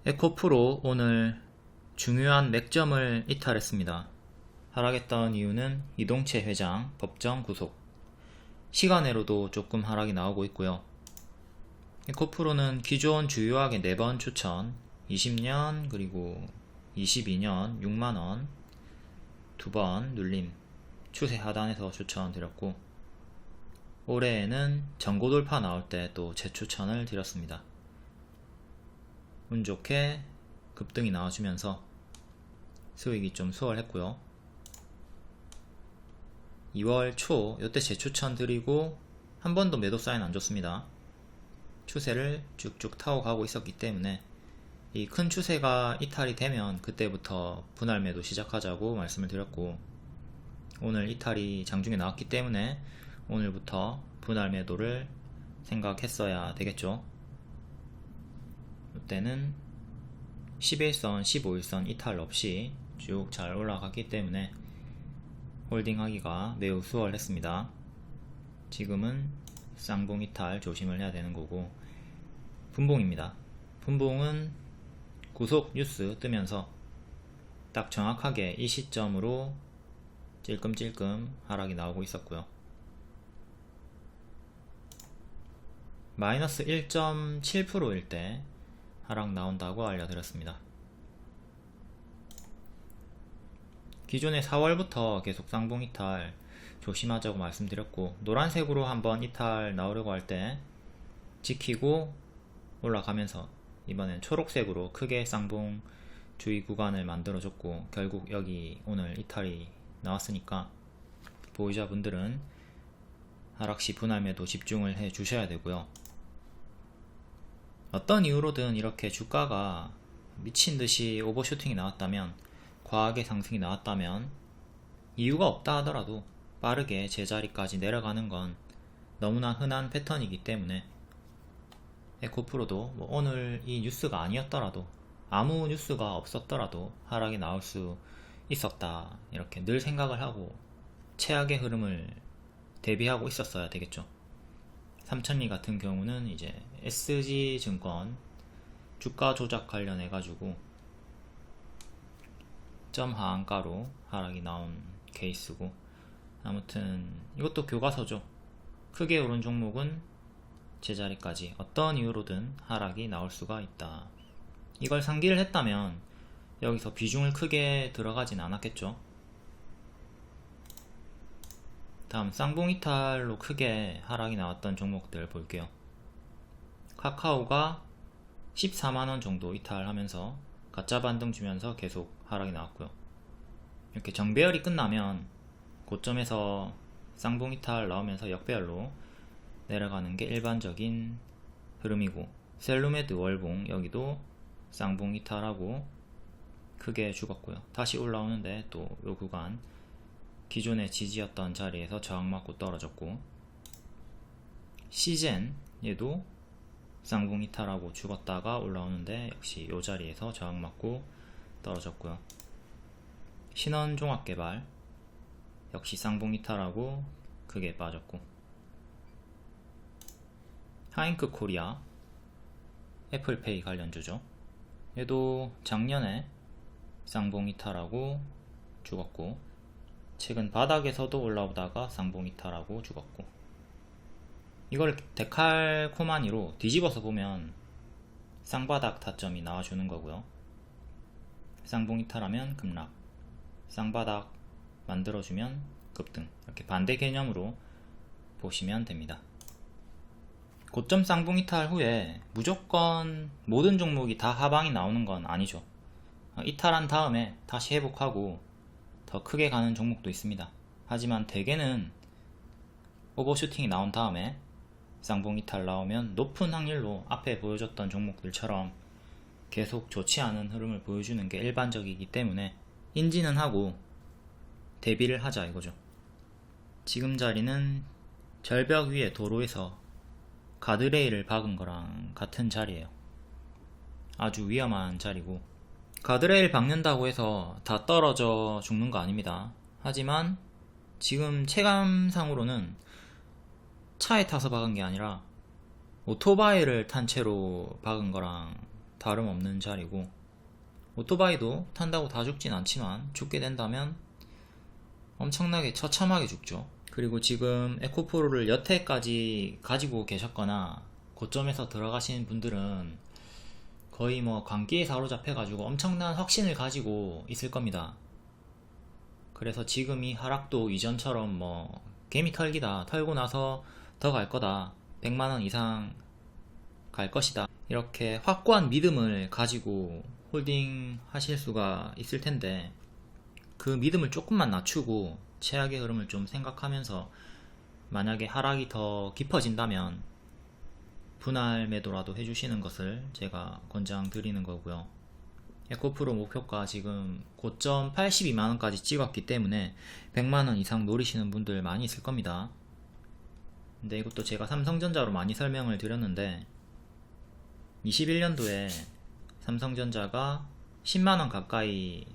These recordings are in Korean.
에코프로 오늘 중요한 맥점을 이탈했습니다. 하락했던 이유는 이동채 회장 법정 구속, 시간외로도 조금 하락이 나오고 있고요. 에코프로는 기존 주요하게 4번 추천, 20년 그리고 22년 6만원 2번 눌림, 추세 하단에서 추천드렸고, 올해에는 전고돌파 나올 때 또 재추천을 드렸습니다. 운 좋게 급등이 나와주면서 수익이 좀 수월했고요. 2월 초 이때 재추천 드리고 한 번도 매도 사인 안 줬습니다. 추세를 쭉쭉 타고 가고 있었기 때문에 이 큰 추세가 이탈이 되면 그때부터 분할 매도 시작하자고 말씀을 드렸고, 오늘 이탈이 장중에 나왔기 때문에 오늘부터 분할 매도를 생각했어야 되겠죠. 이때는 11선, 15일선 이탈 없이 쭉 잘 올라갔기 때문에 홀딩하기가 매우 수월했습니다. 지금은 쌍봉 이탈 조심을 해야 되는 거고, 분봉입니다. 분봉은 구속 뉴스 뜨면서 딱 정확하게 이 시점으로 찔끔찔끔 하락이 나오고 있었고요. 마이너스 1.7%일 때 하락 나온다고 알려드렸습니다. 기존에 4월부터 계속 쌍봉 이탈 조심하자고 말씀드렸고, 노란색으로 한번 이탈 나오려고 할 때 지키고 올라가면서 이번엔 초록색으로 크게 쌍봉 주의 구간을 만들어줬고, 결국 여기 오늘 이탈이 나왔으니까 보유자분들은 하락시 분할 매도 집중을 해 주셔야 되고요. 어떤 이유로든 이렇게 주가가 미친듯이 오버슈팅이 나왔다면, 과하게 상승이 나왔다면, 이유가 없다 하더라도 빠르게 제자리까지 내려가는 건 너무나 흔한 패턴이기 때문에 에코프로도 오늘 이 뉴스가 아니었더라도, 아무 뉴스가 없었더라도 하락이 나올 수 있었다, 이렇게 늘 생각을 하고 최악의 흐름을 대비하고 있었어야 되겠죠. 삼천리 같은 경우는 이제 SG증권 주가 조작 관련해 가지고 점 하한가로 하락이 나온 케이스고, 아무튼 이것도 교과서죠. 크게 오른 종목은 제자리까지 어떤 이유로든 하락이 나올 수가 있다. 이걸 상기를 했다면 여기서 비중을 크게 들어가진 않았겠죠. 다음 쌍봉 이탈로 크게 하락이 나왔던 종목들 볼게요. 카카오가 14만원 정도 이탈하면서 가짜 반등 주면서 계속 하락이 나왔고요. 이렇게 정배열이 끝나면 고점에서 쌍봉 이탈 나오면서 역배열로 내려가는 게 일반적인 흐름이고, 셀루메드 월봉 여기도 쌍봉 이탈하고 크게 죽었고요. 다시 올라오는데 또 요 구간 기존의 지지였던 자리에서 저항 맞고 떨어졌고, 시젠 얘도 쌍봉 이탈하고 죽었다가 올라오는데 역시 요 자리에서 저항 맞고 떨어졌고요. 신원종합개발 역시 쌍봉 이탈하고 크게 빠졌고, 하잉크 코리아 애플페이 관련주죠. 얘도 작년에 쌍봉 이탈하고 죽었고, 최근 바닥에서도 올라오다가 쌍봉 이탈하고 죽었고, 이걸 데칼코마니로 뒤집어서 보면 쌍바닥 타점이 나와주는 거고요. 쌍봉 이탈하면 급락, 쌍바닥 만들어주면 급등, 이렇게 반대 개념으로 보시면 됩니다. 고점 쌍봉 이탈 후에 무조건 모든 종목이 다 하방이 나오는 건 아니죠. 이탈한 다음에 다시 회복하고 더 크게 가는 종목도 있습니다. 하지만 대개는 오버슈팅이 나온 다음에 쌍봉 이탈 나오면 높은 확률로 앞에 보여줬던 종목들처럼 계속 좋지 않은 흐름을 보여주는 게 일반적이기 때문에 인지는 하고 대비를 하자 이거죠. 지금 자리는 절벽 위에 도로에서 가드레일을 박은 거랑 같은 자리예요. 아주 위험한 자리고, 가드레일 박는다고 해서 다 떨어져 죽는 거 아닙니다. 하지만 지금 체감상으로는 차에 타서 박은 게 아니라 오토바이를 탄 채로 박은 거랑 다름없는 자리고, 오토바이도 탄다고 다 죽진 않지만 죽게 된다면 엄청나게 처참하게 죽죠. 그리고 지금 에코프로를 여태까지 가지고 계셨거나 고점에서 들어가신 분들은 거의 뭐 광기에 사로잡혀 가지고 엄청난 확신을 가지고 있을 겁니다. 그래서 지금 이 하락도 이전처럼 뭐 개미 털기다, 털고 나서 더 갈 거다, 100만원 이상 갈 것이다, 이렇게 확고한 믿음을 가지고 홀딩 하실 수가 있을 텐데, 그 믿음을 조금만 낮추고 최악의 흐름을 좀 생각하면서 만약에 하락이 더 깊어진다면 분할 매도라도 해주시는 것을 제가 권장드리는 거고요. 에코프로 목표가 지금 고점 82만원까지 찍었기 때문에 100만원 이상 노리시는 분들 많이 있을 겁니다. 근데 이것도 제가 삼성전자로 많이 설명을 드렸는데, 21년도에 삼성전자가 10만원 가까이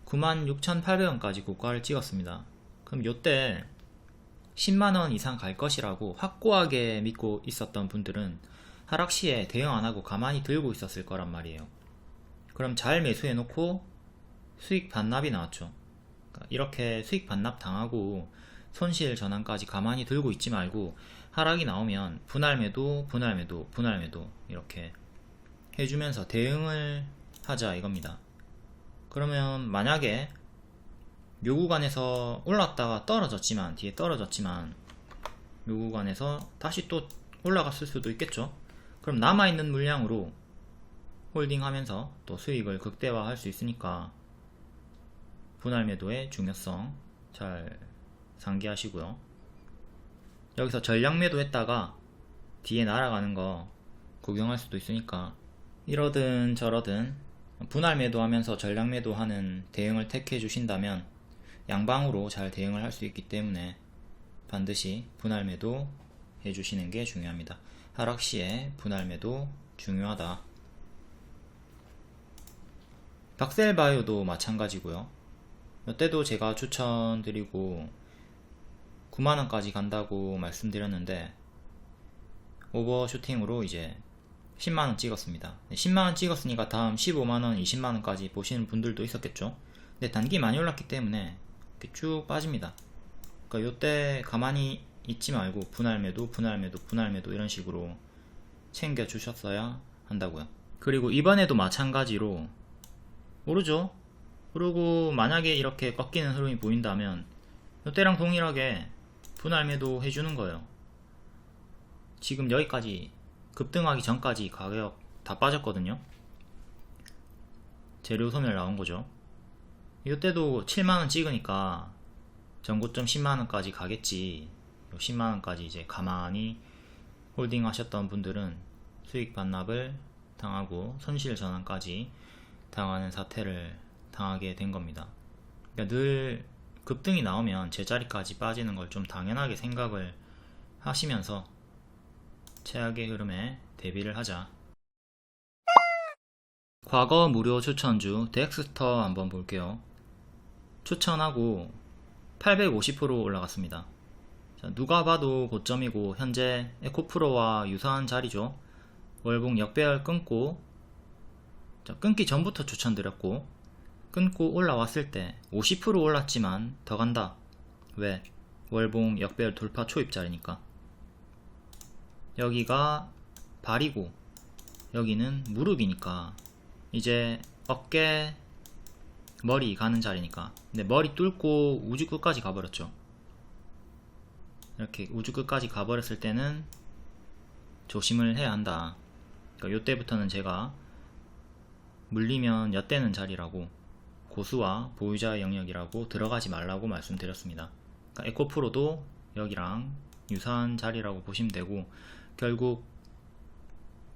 96,800원까지 고가를 찍었습니다. 그럼 요때 10만원 이상 갈 것이라고 확고하게 믿고 있었던 분들은 하락시에 대응 안하고 가만히 들고 있었을 거란 말이에요. 그럼 잘 매수해 놓고 수익 반납이 나왔죠. 그러니까 이렇게 수익 반납 당하고 손실 전환까지 가만히 들고 있지 말고 하락이 나오면 분할 매도, 분할 매도, 분할 매도 이렇게 해주면서 대응을 하자 이겁니다. 그러면 만약에 요 구간에서 올랐다가 떨어졌지만, 뒤에 떨어졌지만 요 구간에서 다시 또 올라갔을 수도 있겠죠. 그럼 남아있는 물량으로 홀딩하면서 또 수익을 극대화할 수 있으니까 분할 매도의 중요성 잘 상기하시고요. 여기서 전량 매도했다가 뒤에 날아가는 거 구경할 수도 있으니까 이러든 저러든 분할 매도하면서 전량 매도하는 대응을 택해 주신다면 양방으로 잘 대응을 할 수 있기 때문에 반드시 분할 매도 해주시는 게 중요합니다. 하락시에 분할 매도 중요하다. 박셀바이오도 마찬가지고요. 이때도 제가 추천드리고 9만원까지 간다고 말씀드렸는데 오버슈팅으로 이제 10만원 찍었습니다. 10만원 찍었으니까 다음 15만원, 20만원까지 보시는 분들도 있었겠죠. 근데 단기 많이 올랐기 때문에 이렇게 쭉 빠집니다. 그러니까 요때 가만히 있지 말고 분할 매도, 분할 매도, 분할 매도 이런 식으로 챙겨 주셨어야 한다고요. 그리고 이번에도 마찬가지로 오르죠. 그리고 만약에 이렇게 꺾이는 흐름이 보인다면 요때랑 동일하게 분할 매도 해주는 거예요. 지금 여기까지 급등하기 전까지 가격 다 빠졌거든요. 재료 소멸 나온 거죠. 이때도 7만원 찍으니까 전고점 10만원까지 가겠지. 10만원까지 이제 가만히 홀딩 하셨던 분들은 수익 반납을 당하고 손실 전환까지 당하는 사태를 당하게 된 겁니다. 그러니까 늘 급등이 나오면 제자리까지 빠지는 걸 좀 당연하게 생각을 하시면서 최악의 흐름에 대비를 하자. 과거 무료 추천주 덱스터 한번 볼게요. 추천하고 850% 올라갔습니다. 자, 누가 봐도 고점이고 현재 에코프로와 유사한 자리죠. 월봉 역배열 끊고, 자, 끊기 전부터 추천드렸고 끊고 올라왔을 때 50% 올랐지만 더 간다. 왜? 월봉 역배열 돌파 초입자리니까. 여기가 발이고 여기는 무릎이니까 이제 어깨 머리 가는 자리니까. 근데 머리 뚫고 우주 끝까지 가버렸죠. 이렇게 우주 끝까지 가버렸을 때는 조심을 해야 한다. 그러니까 요때부터는 제가 물리면 엿대는 자리라고, 고수와 보유자의 영역이라고 들어가지 말라고 말씀드렸습니다. 그러니까 에코프로도 여기랑 유사한 자리라고 보시면 되고, 결국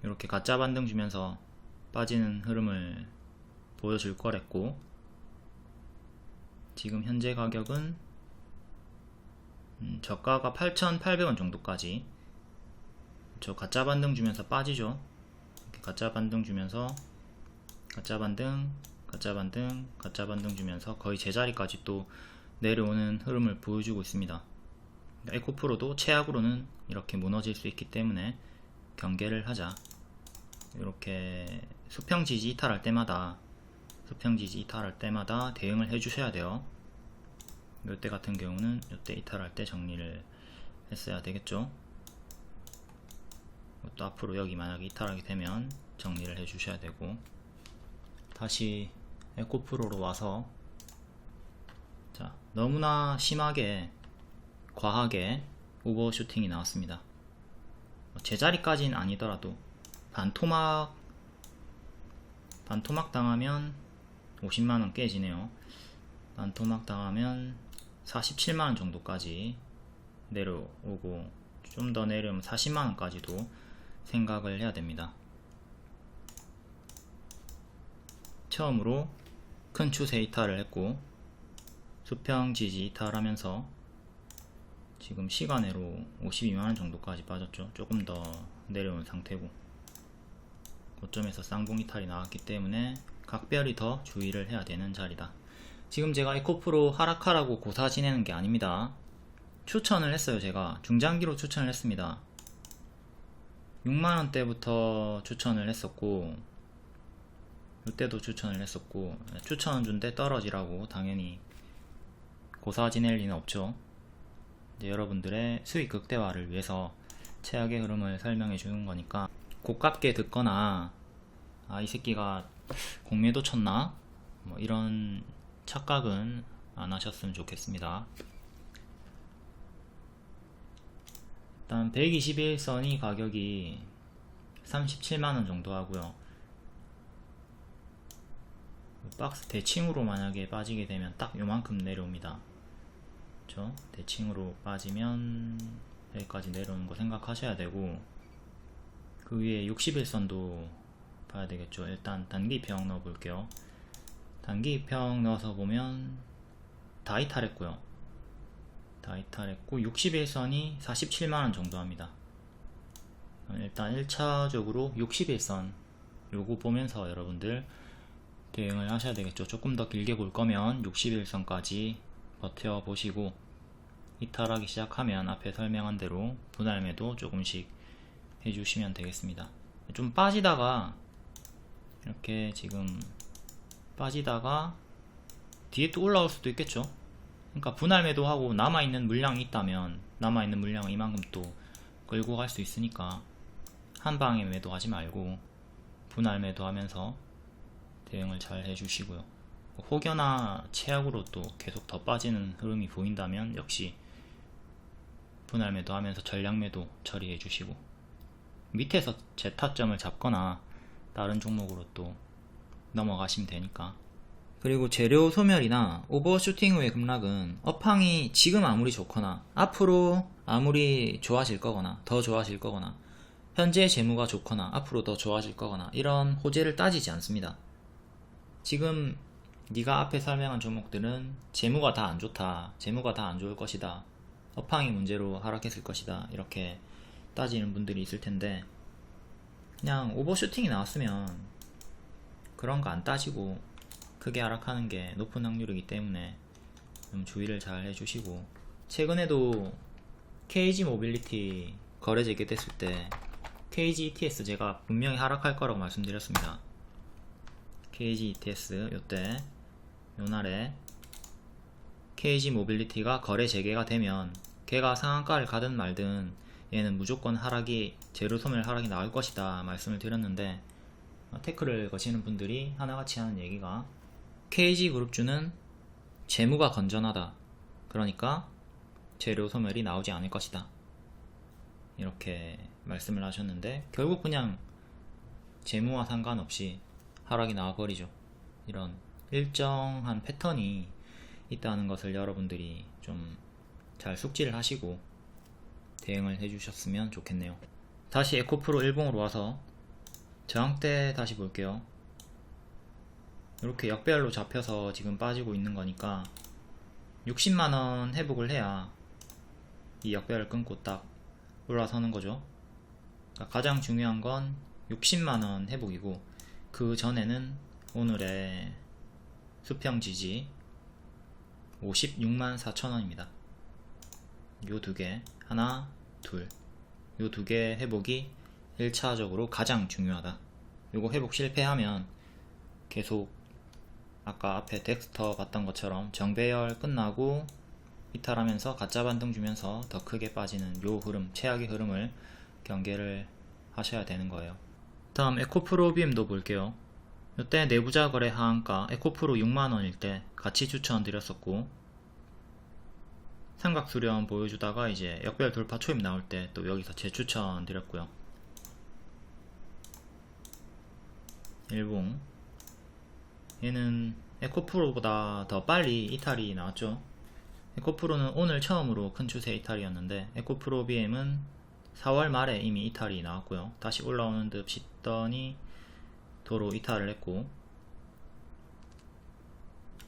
이렇게 가짜 반등 주면서 빠지는 흐름을 보여줄 거랬고, 지금 현재 가격은 저가가 8,800원 정도까지, 저 가짜 반등 주면서 빠지죠. 이렇게 가짜 반등 주면서 가짜 반등, 가짜 반등, 가짜 반등 주면서 거의 제자리까지 또 내려오는 흐름을 보여주고 있습니다. 에코프로도 최악으로는 이렇게 무너질 수 있기 때문에 경계를 하자. 이렇게 수평 지지 이탈할 때마다 대응을 해주셔야 돼요. 이때 같은 경우는 이때 이탈할 때 정리를 했어야 되겠죠. 또 앞으로 여기 만약에 이탈하게 되면 정리를 해주셔야 되고, 다시 에코프로로 와서, 자, 너무나 심하게 과하게 오버슈팅이 나왔습니다. 제자리까지는 아니더라도 반토막 당하면 50만원 깨지네요. 반토막 당하면 47만원 정도까지 내려오고, 좀 더 내려오면 40만원까지도 생각을 해야 됩니다. 처음으로 큰 추세 이탈을 했고 수평 지지 이탈하면서 지금 시간으로 52만원 정도까지 빠졌죠. 조금 더 내려온 상태고, 고점에서 쌍봉 이탈이 나왔기 때문에 각별히 더 주의를 해야 되는 자리다. 지금 제가 에코프로 하락하라고 고사 지내는 게 아닙니다. 추천을 했어요. 제가 중장기로 추천을 했습니다. 6만원대부터 추천을 했었고, 이때도 추천을 했었고, 추천은 준데 떨어지라고 당연히 고사 지낼 리는 없죠. 이제 여러분들의 수익 극대화를 위해서 최악의 흐름을 설명해 주는 거니까, 고깝게 듣거나 이 새끼가 공매도 쳤나? 뭐 이런 착각은 안 하셨으면 좋겠습니다. 일단 121선이 가격이 37만원 정도 하고요. 박스 대칭으로 만약에 빠지게 되면 딱 요만큼 내려옵니다. 그쵸? 대칭으로 빠지면 여기까지 내려오는 거 생각하셔야 되고, 그 위에 61선도 봐야 되겠죠. 일단 단기평 넣어 볼게요. 단기평 넣어서 보면 다 이탈했고요. 다 이탈했고 61선이 47만원 정도 합니다. 일단 1차적으로 61선 요거 보면서 여러분들 대응을 하셔야 되겠죠. 조금 더 길게 볼 거면 61선까지 버텨 보시고, 이탈하기 시작하면 앞에 설명한 대로 분할 매도 조금씩 해주시면 되겠습니다. 좀 빠지다가 이렇게 지금 빠지다가 뒤에 또 올라올 수도 있겠죠. 그러니까 분할 매도하고 남아있는 물량이 있다면 남아있는 물량을 이만큼 또 끌고 갈 수 있으니까 한 방에 매도하지 말고 분할 매도하면서 대응을 잘 해주시고요. 혹여나 최악으로 또 계속 더 빠지는 흐름이 보인다면 역시 분할 매도하면서 전량 매도 처리해 주시고, 밑에서 재타점을 잡거나 다른 종목으로 또 넘어가시면 되니까. 그리고 재료 소멸이나 오버슈팅 후의 급락은 업황이 지금 아무리 좋거나 앞으로 아무리 좋아질 거거나 더 좋아질 거거나 현재 재무가 좋거나 앞으로 더 좋아질 거거나 이런 호재를 따지지 않습니다. 지금 네가 앞에 설명한 종목들은 재무가 다 안 좋다, 재무가 다 안 좋을 것이다, 업황이 문제로 하락했을 것이다, 이렇게 따지는 분들이 있을 텐데, 그냥 오버슈팅이 나왔으면 그런 거 안 따지고 크게 하락하는 게 높은 확률이기 때문에 좀 주의를 잘 해주시고, 최근에도 KG 모빌리티 거래 재개됐을 때 KG ETS 제가 분명히 하락할 거라고 말씀드렸습니다. KG ETS 요때 요날에 KG 모빌리티가 거래 재개가 되면 걔가 상한가를 가든 말든 얘는 무조건 하락이, 재료 소멸 하락이 나올 것이다 말씀을 드렸는데, 태클을 거시는 분들이 하나같이 하는 얘기가 KG그룹주는 재무가 건전하다, 그러니까 재료 소멸이 나오지 않을 것이다, 이렇게 말씀을 하셨는데, 결국 그냥 재무와 상관없이 하락이 나와버리죠. 이런 일정한 패턴이 있다는 것을 여러분들이 좀 잘 숙지를 하시고 대응을 해주셨으면 좋겠네요. 다시 에코프로 일봉으로 와서 저항대 다시 볼게요. 이렇게 역배열로 잡혀서 지금 빠지고 있는 거니까 60만원 회복을 해야 이 역배열을 끊고 딱 올라서는 거죠. 그러니까 가장 중요한 건 60만원 회복이고, 그 전에는 오늘의 수평 지지 56만 4천원입니다. 요 두 개, 하나, 둘, 요 두 개 회복이 1차적으로 가장 중요하다. 요거 회복 실패하면 계속 아까 앞에 덱스터 봤던 것처럼 정배열 끝나고 이탈하면서 가짜 반등 주면서 더 크게 빠지는 요 흐름, 최악의 흐름을 경계를 하셔야 되는 거예요. 다음 에코프로비엠도 볼게요. 이때 내부자 거래 하한가 에코프로 6만원일 때 같이 추천드렸었고, 삼각 수렴 보여주다가 이제 역별 돌파 초입 나올 때 또 여기서 재추천 드렸고요. 일봉 얘는 에코프로보다 더 빨리 이탈이 나왔죠. 에코프로는 오늘 처음으로 큰 추세 이탈이었는데 에코프로 BM은 4월 말에 이미 이탈이 나왔고요. 다시 올라오는 듯 싶더니 도로 이탈을 했고,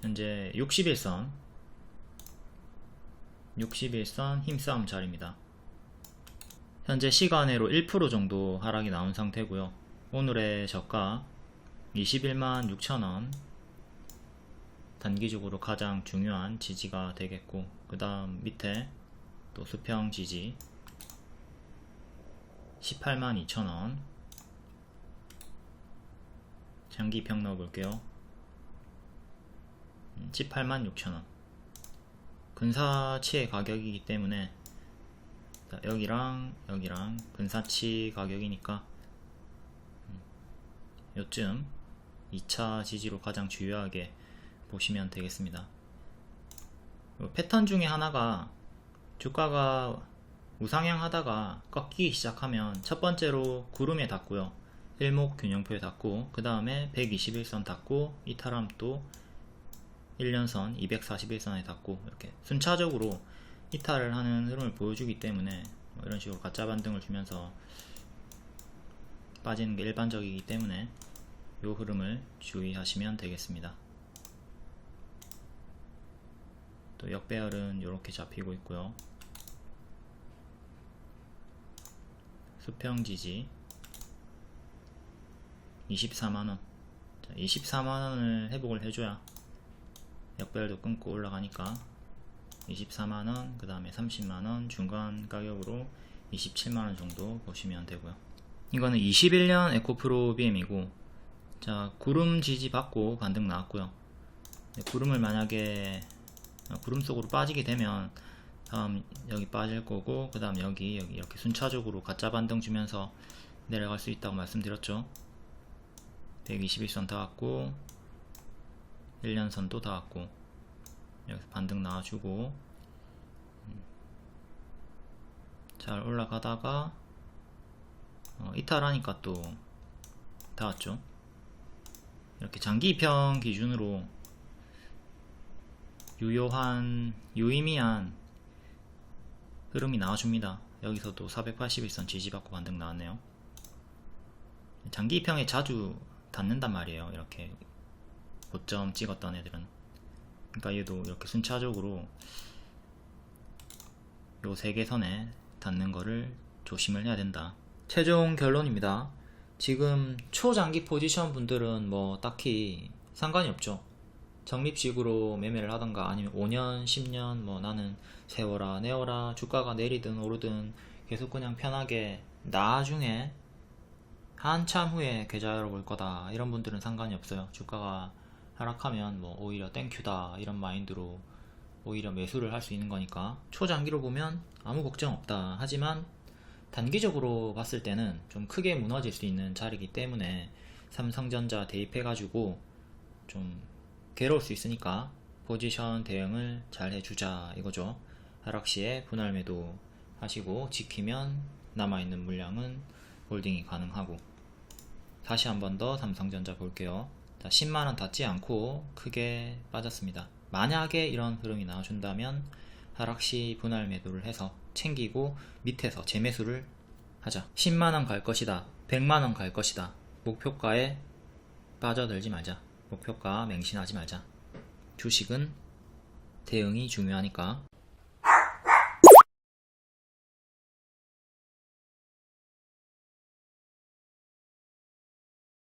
현재 61선 힘싸움 자리입니다. 현재 시간외로 1% 정도 하락이 나온 상태고요. 오늘의 저가 21만 6천원 단기적으로 가장 중요한 지지가 되겠고, 그 다음 밑에 또 수평 지지 18만 2천원 장기평 넣어볼게요. 18만 6천원 근사치의 가격이기 때문에 여기랑 근사치 가격이니까 요쯤 2차 지지로 가장 주요하게 보시면 되겠습니다. 패턴 중에 하나가 주가가 우상향 하다가 꺾이기 시작하면 첫 번째로 구름에 닿고요, 일목균형표에 닿고, 그 다음에 121선 닿고, 이탈함 또 1년선 241선에 닿고, 이렇게 순차적으로 이탈을 하는 흐름을 보여주기 때문에 이런 식으로 가짜 반등을 주면서 빠지는 게 일반적이기 때문에 이 흐름을 주의하시면 되겠습니다. 또 역배열은 이렇게 잡히고 있고요. 수평 지지 24만원 24만원을 회복을 해줘야 역배열도 끊고 올라가니까 24만원, 그 다음에 30만원 중간 가격으로 27만원 정도 보시면 되고요. 이거는 21년 에코프로 BM이고, 자, 구름 지지 받고 반등 나왔고요. 구름을 만약에 구름 속으로 빠지게 되면 다음 여기 빠질 거고, 그 다음 여기 이렇게 순차적으로 가짜 반등 주면서 내려갈 수 있다고 말씀드렸죠. 121선 닿았고 1년선도 닿았고, 여기서 반등 나와주고 잘 올라가다가 이탈하니까 또 닿았죠. 이렇게 장기평 기준으로 유의미한 흐름이 나와줍니다. 여기서도 481선 지지받고 반등 나왔네요. 장기평에 자주 닿는단 말이에요. 이렇게 고점 찍었던 애들은. 그러니까 얘도 이렇게 순차적으로 요 3개 선에 닿는 거를 조심을 해야 된다. 최종 결론입니다. 지금 초장기 포지션 분들은 뭐 딱히 상관이 없죠. 적립식으로 매매를 하던가 아니면 5년, 10년 뭐 나는 세워라 내워라, 주가가 내리든 오르든 계속 그냥 편하게 나중에 한참 후에 계좌 열어볼 거다, 이런 분들은 상관이 없어요. 주가가 하락하면 뭐 오히려 땡큐다 이런 마인드로 오히려 매수를 할 수 있는 거니까 초장기로 보면 아무 걱정 없다. 하지만 단기적으로 봤을 때는 좀 크게 무너질 수 있는 자리이기 때문에 삼성전자 대입해 가지고 좀 괴로울 수 있으니까 포지션 대응을 잘 해주자 이거죠. 하락시에 분할 매도 하시고 지키면 남아있는 물량은 홀딩이 가능하고. 다시 한 번 더 삼성전자 볼게요. 자, 10만원 닿지 않고 크게 빠졌습니다. 만약에 이런 흐름이 나와준다면 하락시 분할 매도를 해서 챙기고 밑에서 재매수를 하자. 10만원 갈 것이다, 100만원 갈 것이다, 목표가에 빠져들지 말자. 목표가 맹신하지 말자. 주식은 대응이 중요하니까.